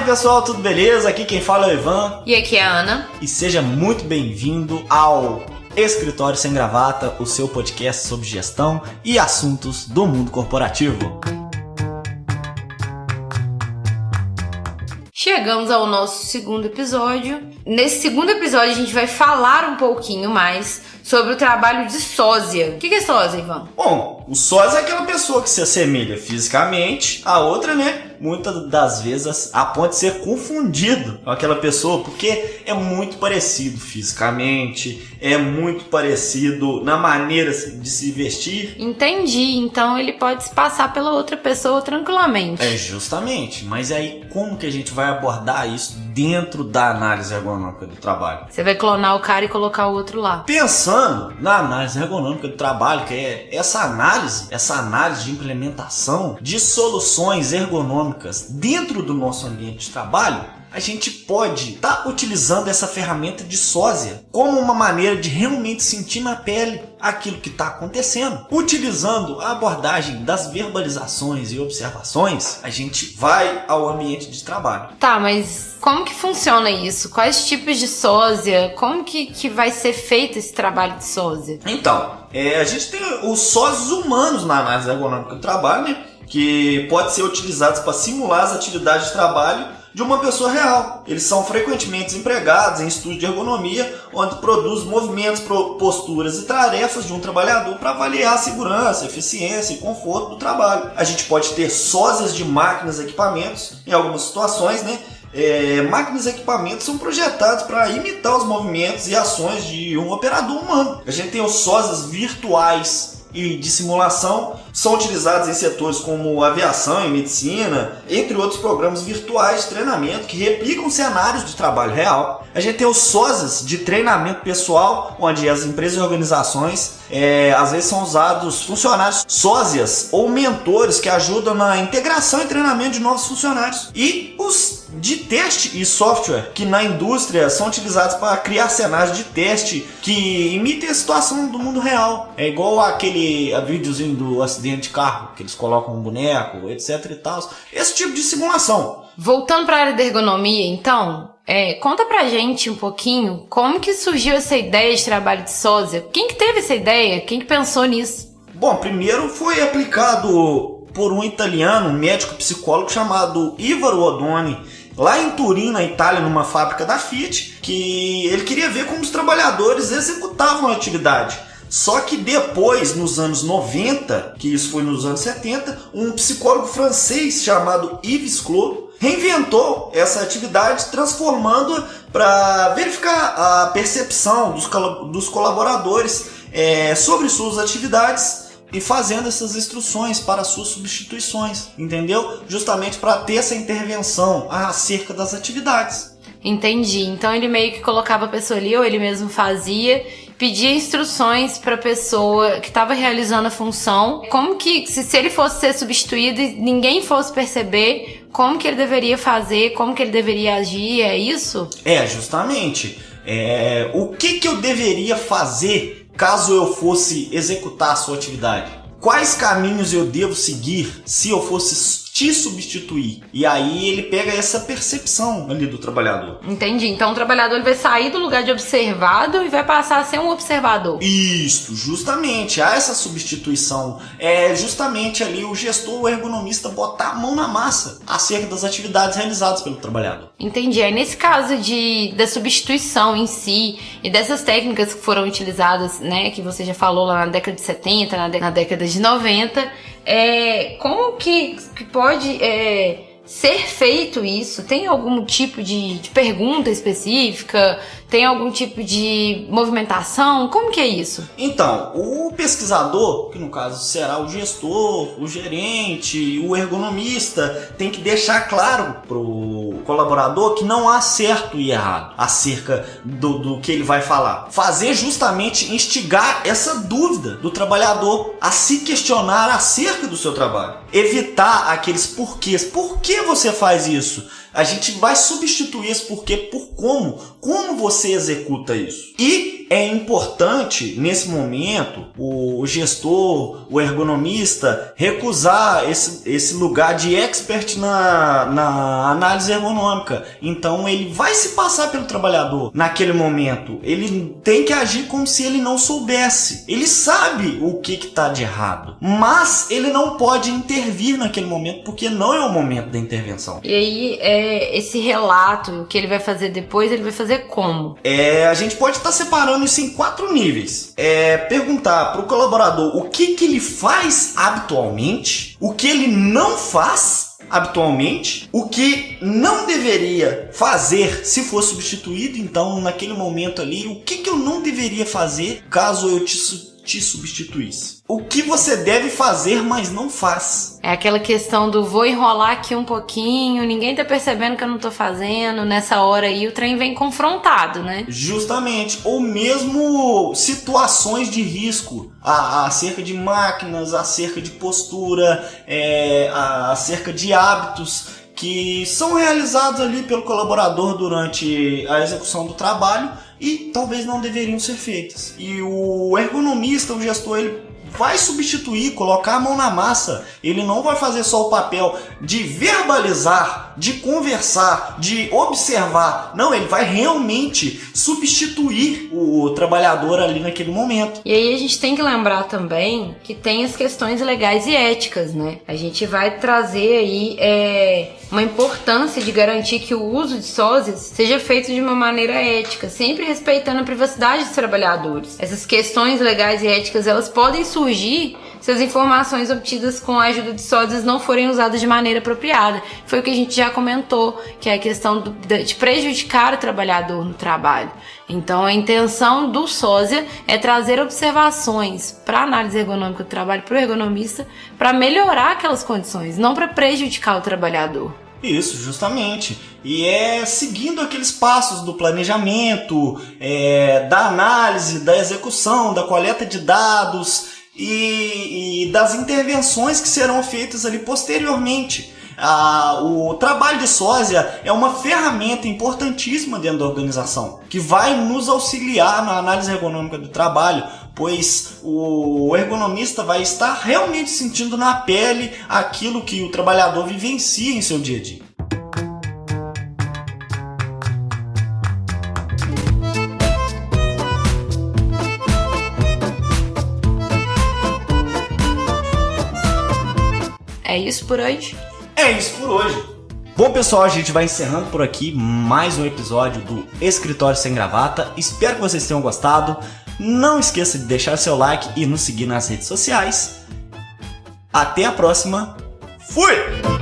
pessoal, tudo beleza? Aqui quem fala é o Ivan. E aqui é a Ana. E seja muito bem-vindo ao Escritório Sem Gravata, o seu podcast sobre gestão e assuntos do mundo corporativo. Chegamos ao nosso segundo episódio. Nesse segundo episódio a gente vai falar um pouquinho mais sobre o trabalho de sósia. O que é sósia, Ivan? Bom, o sósia é aquela pessoa que se assemelha fisicamente à outra, né? Muitas das vezes a ponto de ser confundido com aquela pessoa, porque é muito parecido fisicamente, é muito parecido na maneira de se vestir. Entendi, então ele pode se passar pela outra pessoa tranquilamente. É, justamente, mas aí como que a gente vai abordar isso dentro da análise ergonômica do trabalho? Você vai clonar o cara e colocar o outro lá. Pensando na análise ergonômica do trabalho, que é essa análise de implementação de soluções ergonômicas dentro do nosso ambiente de trabalho, a gente pode estar utilizando essa ferramenta de sósia como uma maneira de realmente sentir na pele aquilo que está acontecendo. Utilizando a abordagem das verbalizações e observações, a gente vai ao ambiente de trabalho. Tá, mas como que funciona isso? Quais tipos de sósia? Como que vai ser feito esse trabalho de sósia? Então, a gente tem os sósias humanos na análise ergonômica do trabalho, né? Que pode ser utilizados para simular as atividades de trabalho de uma pessoa real. Eles são frequentemente empregados em estúdio de ergonomia, onde produz movimentos, posturas e tarefas de um trabalhador para avaliar a segurança, eficiência e conforto do trabalho. A gente pode ter sósias de máquinas e equipamentos, em algumas situações, né? Máquinas e equipamentos são projetados para imitar os movimentos e ações de um operador humano. A gente tem os sósias virtuais e de simulação, são utilizados em setores como aviação e medicina, entre outros programas virtuais de treinamento que replicam cenários de trabalho real. A gente tem os sósias de treinamento pessoal, onde as empresas e organizações às vezes são usados funcionários sósias ou mentores que ajudam na integração e treinamento de novos funcionários. E os de teste e software, que na indústria são utilizados para criar cenários de teste que imitem a situação do mundo real. É igual aquele videozinho do acidente de carro, que eles colocam um boneco, etc e tal. Esse tipo de simulação. Voltando para a área da ergonomia, então, conta pra gente um pouquinho como que surgiu essa ideia de trabalho de sósia. Quem que teve essa ideia? Quem que pensou nisso? Bom, primeiro foi aplicado por um italiano, um médico psicólogo chamado Ivaro Odoni, lá em Turim, na Itália, numa fábrica da Fiat, que ele queria ver como os trabalhadores executavam a atividade. Só que depois, nos anos 90, que isso foi nos anos 70, um psicólogo francês chamado Yves Clot reinventou essa atividade, transformando-a para verificar a percepção dos colaboradores sobre suas atividades e fazendo essas instruções para suas substituições, entendeu? Justamente para ter essa intervenção acerca das atividades. Entendi. Então ele meio que colocava a pessoa ali, ou ele mesmo fazia, pedia instruções para a pessoa que estava realizando a função, como que, se ele fosse ser substituído e ninguém fosse perceber, como que ele deveria fazer, como que ele deveria agir, é isso? Justamente. O que eu deveria fazer caso eu fosse executar a sua atividade? Quais caminhos eu devo seguir se eu fosse te substituir? E aí ele pega essa percepção ali do trabalhador. Entendi. Então o trabalhador ele vai sair do lugar de observado e vai passar a ser um observador. Isso, justamente. Há essa substituição. É justamente ali o gestor, o ergonomista botar a mão na massa acerca das atividades realizadas pelo trabalhador. Entendi. Aí nesse caso da substituição em si e dessas técnicas que foram utilizadas, né, que você já falou lá na década de 70, na década de 90, como que pode ser feito isso? Tem algum tipo de pergunta específica? Tem algum tipo de movimentação? Como que é isso? Então, o pesquisador, que no caso será o gestor, o gerente, o ergonomista, tem que deixar claro pro colaborador que não há certo e errado acerca do que ele vai falar. Fazer justamente instigar essa dúvida do trabalhador a se questionar acerca do seu trabalho. Evitar aqueles porquês. Por que você faz isso? A gente vai substituir esse porquê por como você executa isso. E é importante, nesse momento, o gestor, o ergonomista, recusar esse lugar de expert na análise ergonômica. Então ele vai se passar pelo trabalhador naquele momento. Ele tem que agir como se ele não soubesse. Ele sabe o que está de errado, mas ele não pode intervir naquele momento porque não é o momento da intervenção. E aí, esse relato, o que ele vai fazer depois, ele vai fazer como? A gente pode estar separando isso em 4 níveis. Perguntar para o colaborador o que ele faz habitualmente, o que ele não faz habitualmente, o que não deveria fazer se for substituído. Então, naquele momento ali, o que eu não deveria fazer caso eu te substituísse? O que você deve fazer, mas não faz. É aquela questão do vou enrolar aqui um pouquinho, ninguém tá percebendo que eu não tô fazendo, nessa hora aí o trem vem confrontado, né? Justamente, ou mesmo situações de risco, acerca de máquinas, acerca de postura, acerca de hábitos que são realizados ali pelo colaborador durante a execução do trabalho e talvez não deveriam ser feitas. E o ergonomista, o gestor, ele vai substituir, colocar a mão na massa. Ele não vai fazer só o papel de verbalizar, de conversar, de observar. Não, ele vai realmente substituir o trabalhador ali naquele momento. E aí a gente tem que lembrar também que tem as questões legais e éticas, né? A gente vai trazer aí uma importância de garantir que o uso de sósias seja feito de uma maneira ética, sempre respeitando a privacidade dos trabalhadores. Essas questões legais e éticas, elas podem surgir se as informações obtidas com a ajuda de sósias não forem usadas de maneira apropriada. Foi o que a gente já comentou, que é a questão de prejudicar o trabalhador no trabalho. Então, a intenção do sósia é trazer observações para a análise ergonômica do trabalho, para o ergonomista, para melhorar aquelas condições, não para prejudicar o trabalhador. Isso, justamente. E seguindo aqueles passos do planejamento, da análise, da execução, da coleta de dados e das intervenções que serão feitas ali posteriormente. O trabalho de sósia é uma ferramenta importantíssima dentro da organização, que vai nos auxiliar na análise ergonômica do trabalho, pois o ergonomista vai estar realmente sentindo na pele aquilo que o trabalhador vivencia em seu dia a dia. É isso por hoje? É isso por hoje. Bom, pessoal, a gente vai encerrando por aqui mais um episódio do Escritório Sem Gravata. Espero que vocês tenham gostado. Não esqueça de deixar seu like e nos seguir nas redes sociais. Até a próxima. Fui!